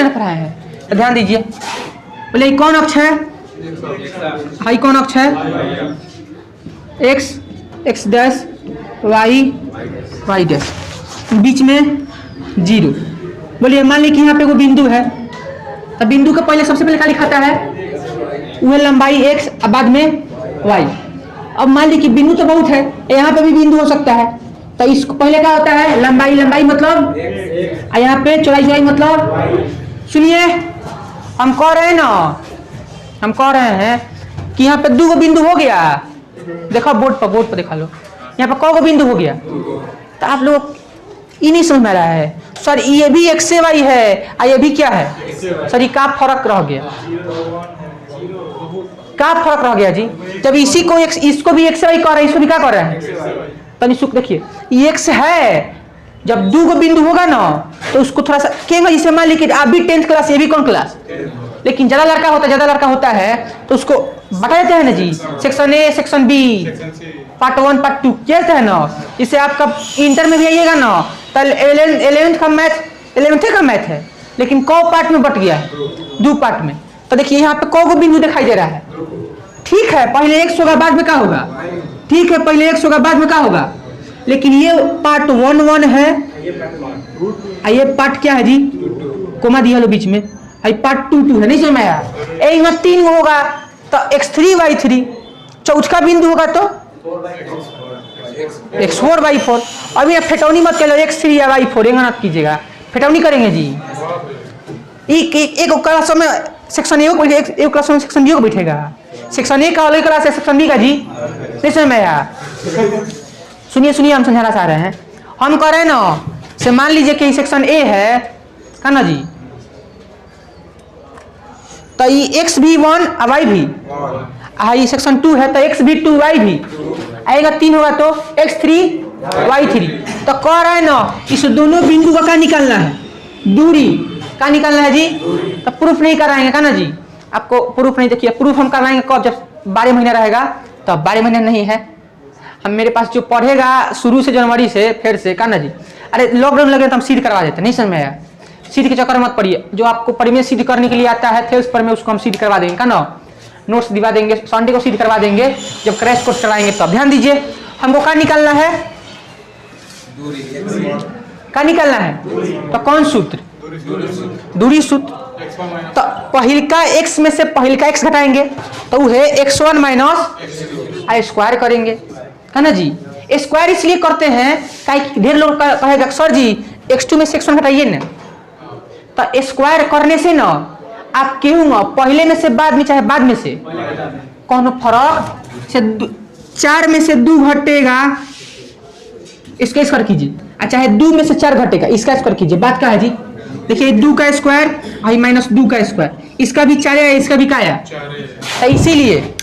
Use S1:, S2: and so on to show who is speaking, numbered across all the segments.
S1: ना पढ़ाए हैं, तो ध्यान दीजिए। बोले ये कौन अक्ष है, हाई कौन अक्ष है, X, X dash, Y, Y dash, बीच में 0। बोलिए मान ली कि यहाँ पे वो बिंदु है, तो बिंदु का पहले सबसे पहले क्या लिखाता है, वह लंबाई x और बाद में y। अब मान ली कि बिंदु तो बहुत है, यहाँ पे भी बिंदु हो सकता है, तो इसको पहले क्या होता है, लंबाई, लंबाई मतलब और यहाँ पे चौड़ाई, चौड़ाई मतलब। सुनिए हम कह रहे हैं ना, हम कह रहे हैं कि यहाँ पे 2 बिंदु हो गया। देखो बोर्ड पर दिखा लो, यहाँ पे कौ बिंदु हो गया। तो आप लोग ये नहीं समझ में आ रहा है सर, ये भी x से y है और ये भी क्या है सर, ये का फर्क रह गया, का फर्क रह गया जी। जब इसी को इसको भी x से y कर रहे हैं, इसको भी क्या कर रहे हैं, तनी सुख देखिए, ये x है। जब 2 बिंदु होगा ना तो उसको थोड़ा सा कहेंगे, जिसे मान लीजिए आप भी 10th क्लास, ये भी कौन क्लास, लेकिन ज्यादा लड़का होता है तो उसको बता देते हैं ना जी, section A, section B, part 1, part 2 कहते हैं ना। इसे आपका इंटर में भी आइएगा ना, तो 11th का मैथ है, लेकिन कौ पार्ट में बट गया है, 2 पार्ट में। तो देखिए यहाँ पे कौ बिंदु दिखाई दे रहा है। ठीक है, पहले x होगा बाद में क्या होगा, ठीक है पहले x होगा बाद में क्या होगा, लेकिन ये पार्ट 1 है, ये पार्ट क्या है जी, कोमा दिया लो बीच में, पार्ट 2 है, नहीं समझ में आया। यहाँ 3 होगा तो x3 y3, चौथा बिंदु होगा तो x4 y4। अभी आप फेटौनी मत करो, x3 या y4 ये मत कीजिएगा, फेटौनी करेंगे जी। एक क्लास में सेक्शन ए को, एक क्लास में सेक्शन बी को बैठेगा, सेक्शन ए का अलग क्लास है, सेक्शन बी का जी, नहीं समझ में आया। सुनिए हम समझाना चाह रहे हैं। हम कह रहे हैं ना, से मान लीजिए कि सेक्शन ए है का ना जी, तो ये x भी 1 और y भी, ये सेक्शन 2 है तो x भी 2 y भी आएगा, 3 होगा तो x3 y3। तो कह रहे हैं ना, इस दोनों बिंदु का क्या निकालना है, दूरी क्या निकालना है जी। तो प्रूफ नहीं कराएंगे का ना जी, आपको प्रूफ नहीं, देखिए प्रूफ हम कराएंगे कब, जब 12 महीना रहेगा। तो 12 महीना नहीं है, हम मेरे पास जो पढ़ेगा शुरू से जनवरी से फिर से का ना जी। अरे लॉकडाउन लगे तो हम सीड करवा देते, नहीं समझ में आया, सीड के चक्कर मत पड़िए। जो आपको परिमेय सीड करने के लिए आता है थे उस पर में उसको हम सीड करवा देंगे का ना, नोट्स दिवा देंगे, संडे को सीड करवा देंगे जब क्रैश कोर्स करवाएंगे। तो ध्यान दीजिए, हमको क्या निकालना है, क्या निकालना है, तो कौन सूत्र, दूरी सूत्र। तो पहल का x में से पहल का x घटाएंगे तो वो है x1 माइनस आई स्क्वायर करेंगे है ना जी। स्क्वायर इसलिए करते हैं कि ढेर लोग कहेगा सर जी x2 में से x1 घटाइए ना, तो स्क्वायर करने से ना आप क्यों ना पहले में से बाद में, चाहे बाद में से कौन फर्क से 4 में से 2 घटेगा, इसका स्क्वायर कीजिए, और चाहे 2 में से 4 घटेगा, इसका स्क्वायर कीजिए। बात क्या है जी, देखिए 2 का स्क्वायर आई माइनस 2 का स्क्वायर, इसका भी 4 है, इसका भी क्या है, तो इसीलिए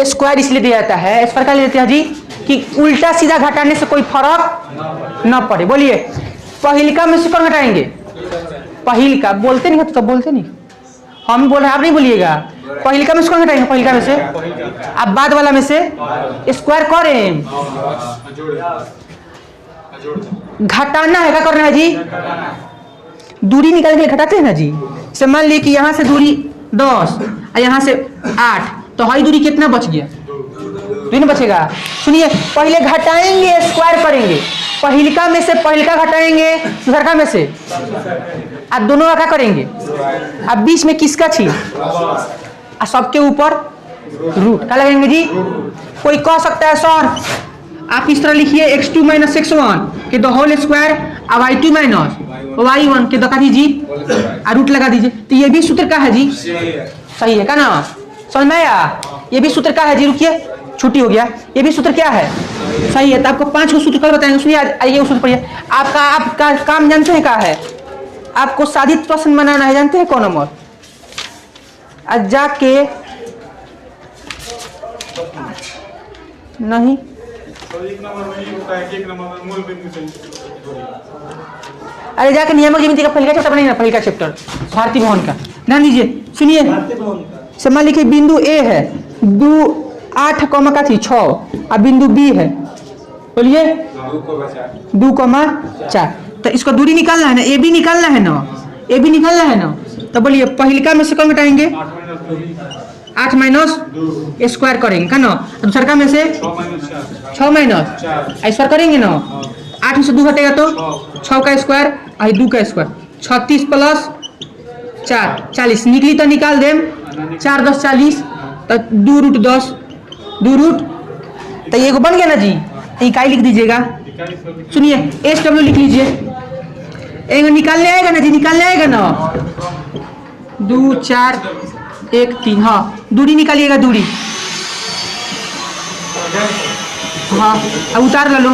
S1: स्क्वायर इसलिए दिया जाता है। इस प्रकार लेते हैं जी कि उल्टा सीधा घटाने से कोई फर्क न पड़े। बोलिए पहिलका में से कौन घटाएंगे, पहिलका बोलते नहीं तो बोलते नहीं, हम बोल रहे हैं आप नहीं बोलिएगा। पहिलका में से कौन घटाएंगे, पहिलका में से, आप बाद वाला में से स्क्वायर करें, घटाना है, क्या करना है जी, दूरी निकालने के लिए घटाते हैं ना जी। से मान लीजिए कि यहाँ से दूरी 10 और यहाँ से 8, तो हाई दूरी कितना बच गया, 2 बचेगा। सुनिए पहले घटाएंगे, स्क्वायर करेंगे, पहिलका में से पहिलका घटाएंगे, दूसरका में से, अब दोनों का क्या करेंगे, अब बीच में किसका छी, और सबके ऊपर रूट क्या लगेंगे जी। कोई कह सकता है सर आप इस तरह लिखिए x2 माइनस x1 के द होल स्क्वायर, अब y2 माइनस y1 के दका दीजिए और रूट लगा दीजिए। तो ये भी सूत्र का है जी, सही है का ना, समझ में आया। ये भी सूत्र का है जी, रुकिए छुट्टी हो गया, ये भी सूत्र क्या है, सही है। तो आपको 5 को सूत्र कल बताएंगे, सुनिए आइए सूत्र पढ़िए। आपका काम जानते हैं क्या है, आपको साधित प्रश्न बनाना है, जानते हैं कौन नंबर, आज जाके नहीं अरे जाके नियामक ज्यामिति का पहला चैप्टर बनाइए ना, पहला चैप्टर भारतीय भवन का, ध्यान दीजिए। सुनिए मान लीजिए बिंदु ए है, 8 का थी 6 और बिंदु बी है, बोलिए 2,4। तो इसको दूरी निकालना है ना, ए बी निकालना है ना, ये भी निकलना है ना, तो बोलिए पहिलका में से कौन घटाएंगे? 8 माइनस स्क्वायर करेंगे का ना, दूसर का में से 6 माइनस स्क्वायर करेंगे ना। 8 में से 2 घटेगा तो 6 का स्क्वायर आई 2 का स्क्वायर 36 प्लस 4 40 निकली तो निकाल देम 4 10 40 तो 2 रूट 10 2 रूट तो ये बन गया ना जी। इकाई लिख दीजिएगा। सुनिए SW लिख लीजिए। एक निकालने आएगा ना जी, निकालने आएगा ना 2 4 1 3 हाँ दूरी निकालिएगा दूरी। हाँ अब उतार लो।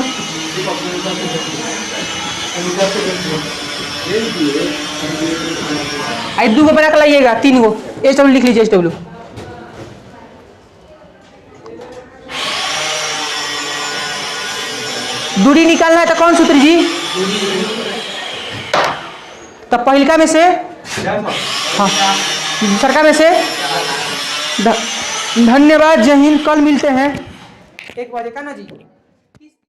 S1: आई 2 को बना कर लाइएगा 3 को SW लिख लीजिए SW। दूरी निकालना है तो कौन सूत्र जी? तो पहिलका में से हाँ दूसरका में से धन्यवाद। जय हिंद। कल मिलते हैं 1 बजे का ना जी।